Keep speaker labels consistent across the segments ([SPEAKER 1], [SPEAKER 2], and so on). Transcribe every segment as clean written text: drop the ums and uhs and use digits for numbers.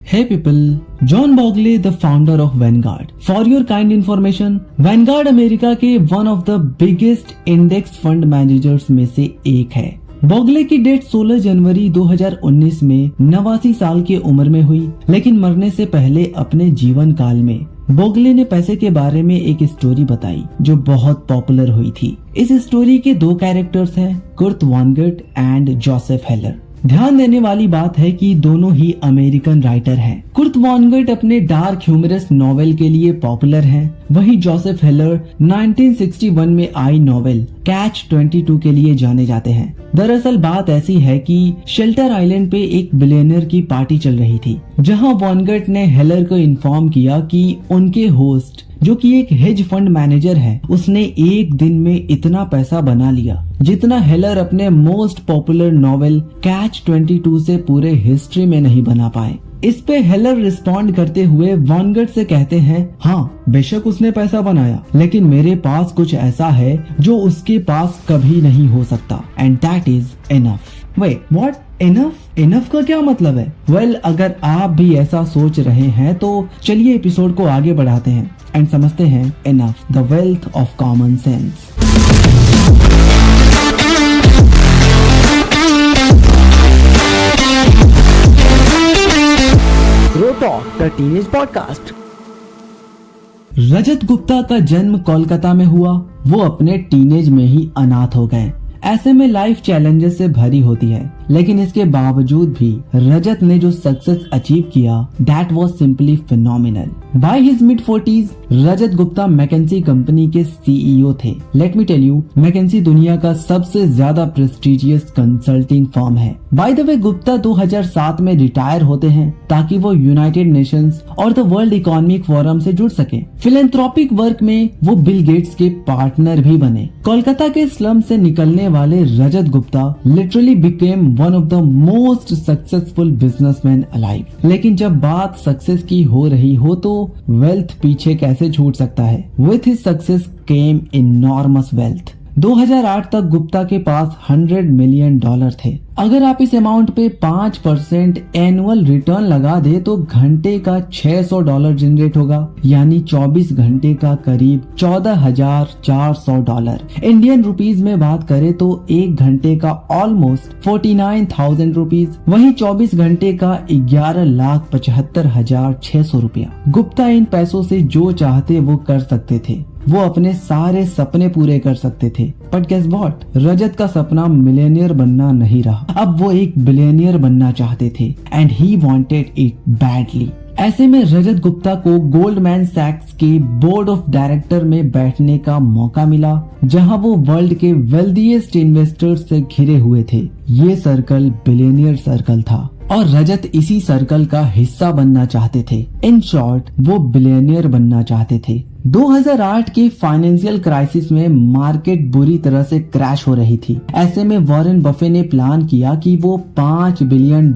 [SPEAKER 1] Hey people, John Bogle the founder of Vanguard. For your kind information, Vanguard America के one of the biggest index fund managers में से एक है। बॉगले की date 16 जनवरी 2019 में 89 साल की उम्र में हुई, लेकिन मरने से पहले अपने जीवन काल में बॉगले ने पैसे के बारे में एक स्टोरी बताई जो बहुत पॉपुलर हुई थी। इस स्टोरी के दो कैरेक्टर्स हैं, कुर्ट वॉनगट एंड जोसेफ हेलर। ध्यान देने वाली बात है कि दोनों ही अमेरिकन राइटर हैं। कुर्ट वॉनगट अपने डार्क ह्यूमरस नॉवेल के लिए पॉपुलर हैं, वहीं जोसेफ हेलर 1961 में आई नॉवेल कैच 22 के लिए जाने जाते हैं। दरअसल बात ऐसी है कि शेल्टर आइलैंड पे एक बिलियनर की पार्टी चल रही थी, जहां वॉनगट ने हेलर को इन्फॉर्म किया कि उनके होस्ट जो कि एक हेज फंड मैनेजर है, उसने एक दिन में इतना पैसा बना लिया जितना हेलर अपने मोस्ट पॉपुलर नॉवेल कैच 22 से पूरे हिस्ट्री में नहीं बना पाए। इस पे हेलर रिस्पॉन्ड करते हुए वॉनगट से कहते हैं, हाँ बेशक उसने पैसा बनाया, लेकिन मेरे पास कुछ ऐसा है जो उसके पास कभी नहीं हो सकता, and that is enough. Wait what? Enough? Enough का क्या मतलब है? वेल, अगर आप भी ऐसा सोच रहे हैं तो चलिए एपिसोड को आगे बढ़ाते हैं एंड समझते हैं enough, the wealth of common sense. The teenage podcast. Rajat Gupta का जन्म कोलकाता में हुआ। वो अपने टीनेज में ही अनाथ हो गए। ऐसे में लाइफ चैलेंजेस से भरी होती है, लेकिन इसके बावजूद भी रजत ने जो सक्सेस अचीव किया, that was simply phenomenal. By his mid 40s Rajat Gupta McKinsey company के सीईओ थे। Let me tell you, McKinsey दुनिया का सबसे ज्यादा प्रेस्टिजियस कंसल्टिंग फर्म है। बाय द वे, गुप्ता 2007 में रिटायर होते हैं ताकि वो यूनाइटेड नेशंस और द वर्ल्ड इकोनॉमिक फोरम से जुड़ सके। फिलेंथ्रोपिक वर्क में वो बिल गेट्स के पार्टनर भी बने। कोलकाता के स्लम से निकलने वाले Rajat Gupta literally became one of the most successful businessman alive. लेकिन जब बात सक्सेस की हो रही हो तो वेल्थ पीछे कैसे छूट सकता है? With his success came enormous wealth. 2008 तक गुप्ता के पास $100 मिलियन थे। अगर आप इस अमाउंट पे 5% एनुअल रिटर्न लगा दे तो घंटे का $600 जनरेट होगा, यानी 24 घंटे का करीब $14,400। इंडियन रुपीज में बात करें तो एक घंटे का ऑलमोस्ट 49,000 रुपीज, वहीं 24 घंटे का 11,75,600 रुपया। गुप्ता इन पैसों से जो चाहते वो कर सकते थे। वो अपने सारे सपने पूरे कर सकते थे। But guess what? रजत का सपना मिलियनियर बनना नहीं रहा। अब वो एक बिलियनियर बनना चाहते थे, and he wanted it badly. ऐसे में रजत गुप्ता को गोल्डमैन सैक्स के बोर्ड ऑफ डायरेक्टर में बैठने का मौका मिला, जहां वो वर्ल्ड के वेल्दीएस्ट इन्वेस्टर्स से घिरे हुए थे। ये सर्कल बिलियनियर सर्कल था और रजत इसी सर्कल का हिस्सा बनना चाहते थे। इन शॉर्ट, वो बिलियनियर बनना चाहते थे। 2008 के फाइनेंशियल क्राइसिस में मार्केट बुरी तरह से क्रैश हो रही थी। ऐसे में वॉरेन बफे ने प्लान किया कि वो $5 बिलियन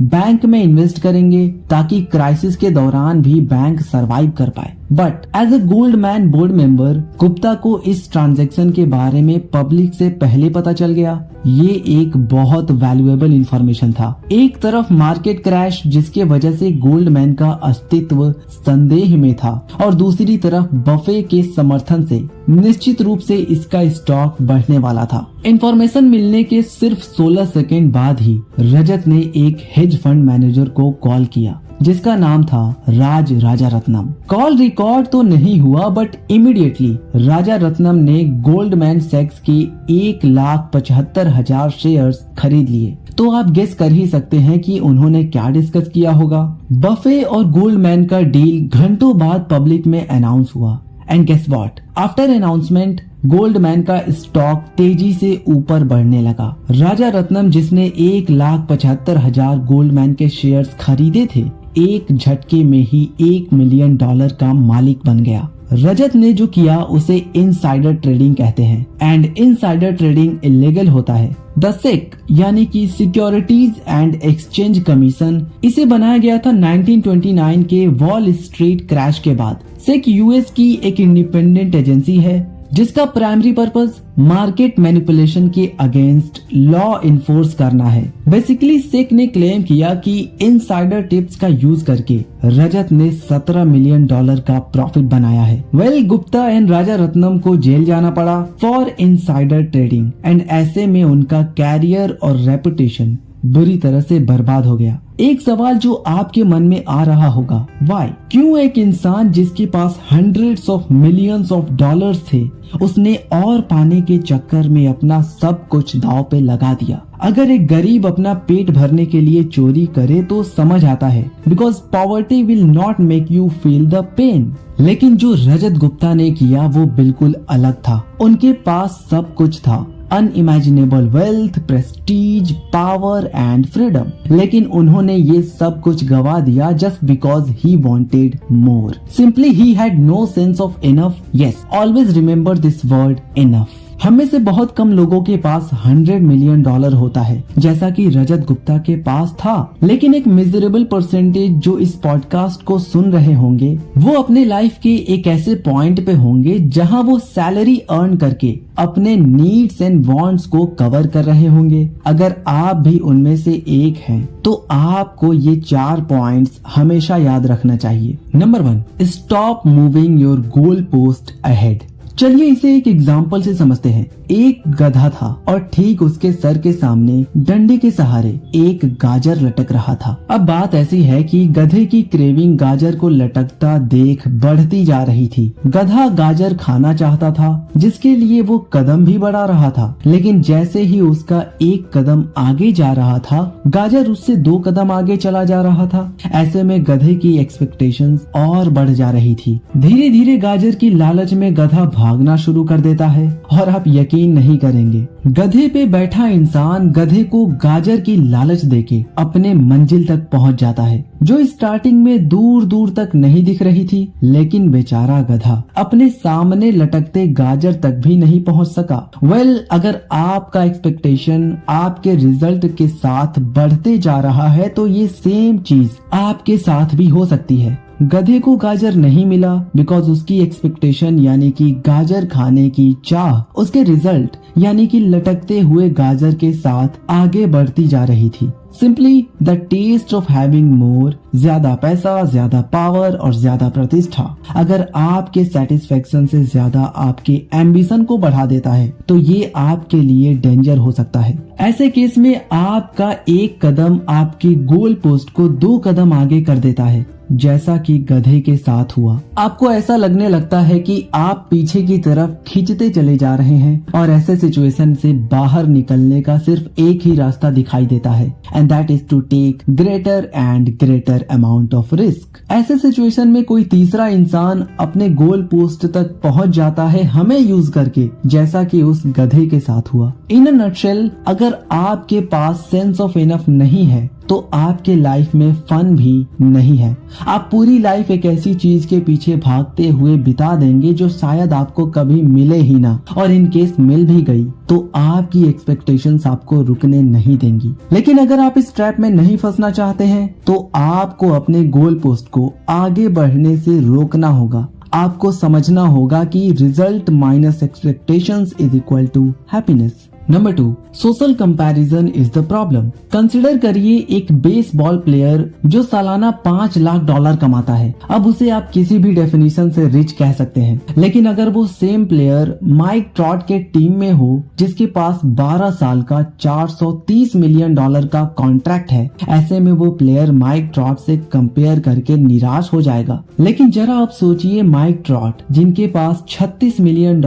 [SPEAKER 1] बैंक में इन्वेस्ट करेंगे ताकि क्राइसिस के दौरान भी बैंक सरवाइव कर पाए। But as a Goldman board member, Gupta को इस ट्रांजैक्शन के बारे में पब्लिक से पहले पता चल गया। ये एक बहुत वैल्यूएबल इंफॉर्मेशन था। एक तरफ मार्केट क्रैश जिसके वजह से गोल्डमैन का अस्तित्व संदेह में था, और दूसरी तरफ बफे के समर्थन से निश्चित रूप से इसका स्टॉक बढ़ने वाला था। इंफॉर्मेशन मिलने के सिर्फ 16 सेकेंड बाद ही रजत ने एक हेज फंड मैनेजर को कॉल किया जिसका नाम था राज राजारत्नम। कॉल रिकॉर्ड तो नहीं हुआ, बट इमीडिएटली राजारत्नम ने गोल्डमैन सैक्स के 1,75,000 शेयर्स खरीद लिए। तो आप गेस कर ही सकते हैं कि उन्होंने क्या डिस्कस किया होगा। बफे और गोल्डमैन का डील घंटों बाद पब्लिक में अनाउंस हुआ, and guess what? After announcement Goldman का स्टॉक तेजी से ऊपर बढ़ने लगा। राजारत्नम, जिसने 1,75,000 गोल्डमैन के शेयर्स खरीदे थे, एक झटके में ही $1 मिलियन का मालिक बन गया। रजत ने जो किया उसे इनसाइडर ट्रेडिंग कहते हैं, एंड इनसाइडर ट्रेडिंग इलीगल होता है। द सेक यानी कि सिक्योरिटीज एंड एक्सचेंज कमीशन, इसे बनाया गया था 1929 के वॉल स्ट्रीट क्रैश के बाद। सेक यूएस की एक इंडिपेंडेंट एजेंसी है जिसका प्राइमरी पर्पस मार्केट मैनिपुलेशन के अगेंस्ट लॉ इन्फोर्स करना है। बेसिकली सेक ने क्लेम किया कि इनसाइडर टिप्स का यूज करके रजत ने $17 मिलियन का प्रॉफिट बनाया है। गुप्ता एंड राजा रत्नम को जेल जाना पड़ा फॉर इनसाइडर ट्रेडिंग एंड ऐसे में उनका कैरियर और रेपुटेशन बुरी तरह से बर्बाद हो गया। एक सवाल जो आपके मन में आ रहा होगा, वाई? क्यों एक इंसान जिसके पास hundreds of millions of dollars थे, उसने और पाने के चक्कर में अपना सब कुछ दांव पे लगा दिया? अगर एक गरीब अपना पेट भरने के लिए चोरी करे तो समझ आता है, because poverty will not make you feel the pain. लेकिन जो रजत गुप्ता ने किया वो बिल्कुल अलग था। उनके पास सब कुछ था, unimaginable wealth, prestige, power and freedom, लेकिन उन्होंने ये सब कुछ गवा दिया just because he wanted more. Simply he had no sense of enough. Yes, always remember this word, enough. हम में से बहुत कम लोगों के पास $100 मिलियन होता है, जैसा कि रजत गुप्ता के पास था। लेकिन एक मिजरेबल परसेंटेज जो इस पॉडकास्ट को सुन रहे होंगे, वो अपने लाइफ के एक ऐसे पॉइंट पे होंगे जहां वो सैलरी अर्न करके अपने नीड्स एंड वांट्स को कवर कर रहे होंगे। अगर आप भी उनमें से एक हैं, तो आपको ये 4 पॉइंट्स हमेशा याद रखना चाहिए। Number 1, stop moving your goal post ahead. चलिए इसे एक एग्जाम्पल से समझते हैं। एक गधा था और ठीक उसके सर के सामने डंडे के सहारे एक गाजर लटक रहा था। अब बात ऐसी है कि गधे की क्रेविंग गाजर को लटकता देख बढ़ती जा रही थी। गधा गाजर खाना चाहता था, जिसके लिए वो कदम भी बढ़ा रहा था, लेकिन जैसे ही उसका एक कदम आगे जा रहा था, गाजर उससे 2 कदम आगे चला जा रहा था। ऐसे में गधे की एक्सपेक्टेशंस और बढ़ जा रही थी। धीरे धीरे गाजर की लालच में गधा भागना शुरू कर देता है और आप यकीन नहीं करेंगे, गधे पे बैठा इंसान गधे को गाजर की लालच देके अपने मंजिल तक पहुंच जाता है, जो स्टार्टिंग में दूर दूर तक नहीं दिख रही थी। लेकिन बेचारा गधा अपने सामने लटकते गाजर तक भी नहीं पहुंच सका। अगर आपका एक्सपेक्टेशन आपके रिजल्ट के साथ बढ़ते जा रहा है, तो ये सेम चीज आपके साथ भी हो सकती है। गधे को गाजर नहीं मिला बिकॉज उसकी एक्सपेक्टेशन यानी कि गाजर खाने की चाह उसके रिजल्ट यानी कि लटकते हुए गाजर के साथ आगे बढ़ती जा रही थी। Simply the taste of having more, ज्यादा पैसा, ज्यादा पावर और ज्यादा प्रतिष्ठा, अगर आपके सेटिस्फेक्शन से ज्यादा आपके एम्बिशन को बढ़ा देता है, तो ये आपके लिए डेंजर हो सकता है। ऐसे केस में आपका एक कदम आपके गोल पोस्ट को 2 कदम आगे कर देता है, जैसा कि गधे के साथ हुआ। आपको ऐसा लगने लगता है कि आप पीछे की तरफ खींचते चले जा रहे हैं और ऐसे सिचुएशन से बाहर निकलने का सिर्फ एक ही रास्ता दिखाई देता है, and that is to take greater and greater amount of risk. ऐसे सिचुएशन में कोई तीसरा इंसान अपने गोल पोस्ट तक पहुंच जाता है हमें यूज करके, जैसा कि उस गधे के साथ हुआ। इन अ नटशेल, अगर आपके पास सेंस ऑफ इनफ नहीं है, तो आपके लाइफ में फन भी नहीं है। आप पूरी लाइफ एक ऐसी चीज के पीछे भागते हुए बिता देंगे जो शायद आपको कभी मिले ही ना, और इन केस मिल भी गई तो आपकी एक्सपेक्टेशंस आपको रुकने नहीं देंगी। लेकिन अगर आप इस ट्रैप में नहीं फंसना चाहते हैं, तो आपको अपने गोल पोस्ट को आगे बढ़ने से रोकना होगा। आपको समझना होगा कि result minus expectations is equal to happiness. Number 2, social comparison is the problem. Consider करिए एक बेसबॉल प्लेयर जो सालाना $5 लाख कमाता है। अब उसे आप किसी भी डेफिनेशन से रिच कह सकते हैं, लेकिन अगर वो सेम प्लेयर माइक ट्रॉट के टीम में हो जिसके पास 12 साल का $430 मिलियन का कॉन्ट्रैक्ट है, ऐसे में वो प्लेयर माइक ट्रॉट से कंपेयर करके निराश हो जाएगा। लेकिन जरा आप सोचिए, माइक ट्रॉट जिनके पास $36 मिलियन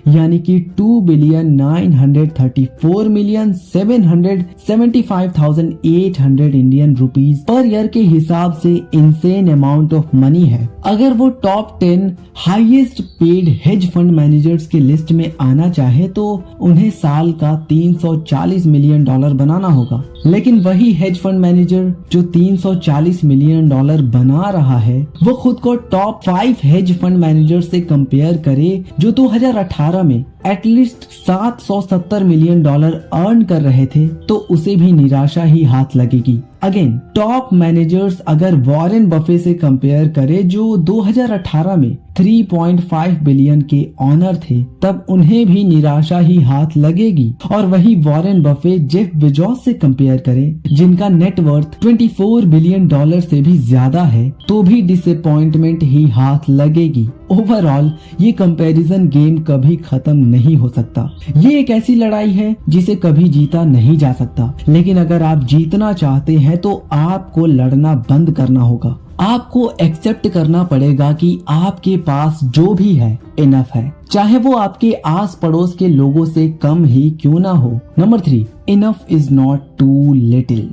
[SPEAKER 1] यानी कि $2,934,775,800 इंडियन रुपीज पर ईयर के हिसाब से इंसेन अमाउंट ऑफ मनी है। अगर वो top 10 highest paid hedge fund managers की लिस्ट में आना चाहे, तो उन्हें साल का $340 मिलियन बनाना होगा। लेकिन वही हेज फंड मैनेजर जो $340 मिलियन बना रहा है, वो खुद को टॉप 5 हेज फंड मैनेजर से कंपेयर करे जो 2018 में एटलीस्ट $770 मिलियन अर्न कर रहे थे, तो उसे भी निराशा ही हाथ लगेगी। अगेन टॉप मैनेजर्स अगर वॉरेन बफे से कंपेयर करें जो 2018 में 3.5 बिलियन के ऑनर थे, तब उन्हें भी निराशा ही हाथ लगेगी। और वही वॉरेन बफे जेफ बेजोस से कंपेयर करें जिनका नेटवर्थ 24 बिलियन डॉलर से भी ज्यादा है, तो भी डिसअपॉइंटमेंट ही हाथ लगेगी। ओवरऑल ये कंपैरिजन गेम कभी खत्म नहीं हो सकता। ये एक ऐसी लड़ाई है जिसे कभी जीता नहीं जा सकता, लेकिन अगर आप जीतना चाहते हैं तो आपको लड़ना बंद करना होगा। आपको एक्सेप्ट करना पड़ेगा कि आपके पास जो भी है इनफ है, चाहे वो आपके आस पड़ोस के लोगों से कम ही क्यों ना हो। Number 3, enough is not too little.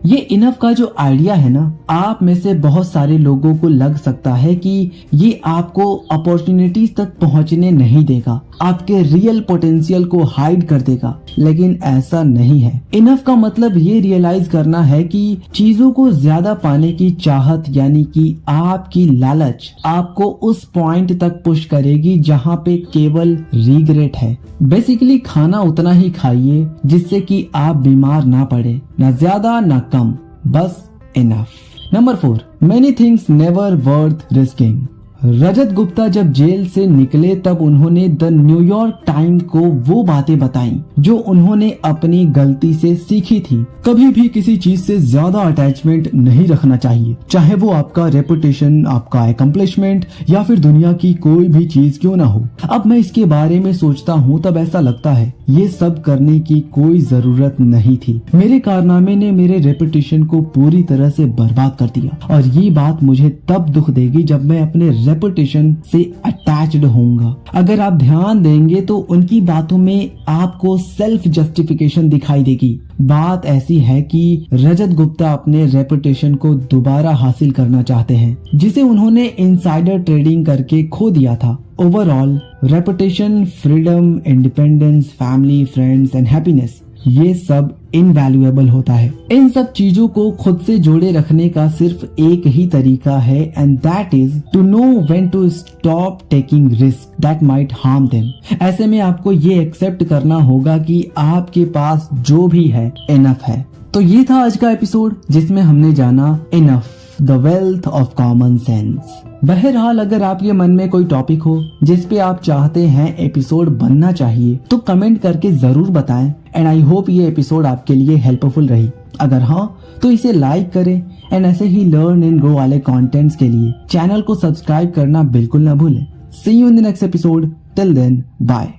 [SPEAKER 1] ये इनफ का जो आइडिया है ना, आप में से बहुत सारे लोगों को लग सकता है कि ये आपको अपॉर्चुनिटीज तक पहुंचने नहीं देगा, आपके रियल पोटेंशियल को हाइड कर देगा, लेकिन ऐसा नहीं है। इनफ का मतलब ये रियलाइज करना है कि चीजों को ज्यादा पाने की चाहत यानी कि आपकी लालच आपको उस पॉइंट तक पुश करेगी जहाँ पे केवल रिग्रेट है। बेसिकली खाना उतना ही खाइए जिससे कि आप बीमार ना पड़े, ना ज्यादा ना कम, बस enough. Number 4, many things never worth risking. Rajat Gupta जब जेल से निकले तब उन्होंने द न्यूयॉर्क टाइम को वो बातें बताई जो उन्होंने अपनी गलती से सीखी थी। कभी भी किसी चीज से ज्यादा अटैचमेंट नहीं रखना चाहिए, चाहे वो आपका रेपुटेशन, आपका अकम्प्लिशमेंट या फिर दुनिया की कोई भी चीज क्यों ना हो। अब मैं इसके बारे में सोचता हूँ तब ऐसा लगता है ये सब करने की कोई जरूरत नहीं थी। मेरे कारनामे ने मेरे रेपुटेशन को पूरी तरह से बर्बाद कर दिया और ये बात मुझे तब दुख देगी जब मैं अपने रेपुटेशन से अटैच्ड होऊंगा। अगर आप ध्यान देंगे तो उनकी बातों में आपको सेल्फ जस्टिफिकेशन दिखाई देगी। बात ऐसी है कि रजत गुप्ता अपने रेपुटेशन को दोबारा हासिल करना चाहते हैं जिसे उन्होंने इनसाइडर ट्रेडिंग करके खो दिया था। Overall reputation, freedom, independence, family, friends and happiness, ये सब इनवैल्यूएबल होता है। इन सब चीजों को खुद से जोड़े रखने का सिर्फ एक ही तरीका है and that is to know when to stop taking risk that might harm them. ऐसे में आपको ये एक्सेप्ट करना होगा कि आपके पास जो भी है इनफ है। तो ये था आज का एपिसोड जिसमें हमने जाना enough, the wealth of common sense. बहरहाल अगर आपके मन में कोई टॉपिक हो जिस पे आप चाहते हैं एपिसोड बनना चाहिए तो कमेंट करके जरूर बताएं एंड आई होप ये एपिसोड आपके लिए हेल्पफुल रही। अगर हाँ तो इसे लाइक करें एंड ऐसे ही लर्न एंड ग्रो वाले कंटेंट्स के लिए चैनल को सब्सक्राइब करना बिल्कुल ना भूलें। See you in the next episode, till then bye.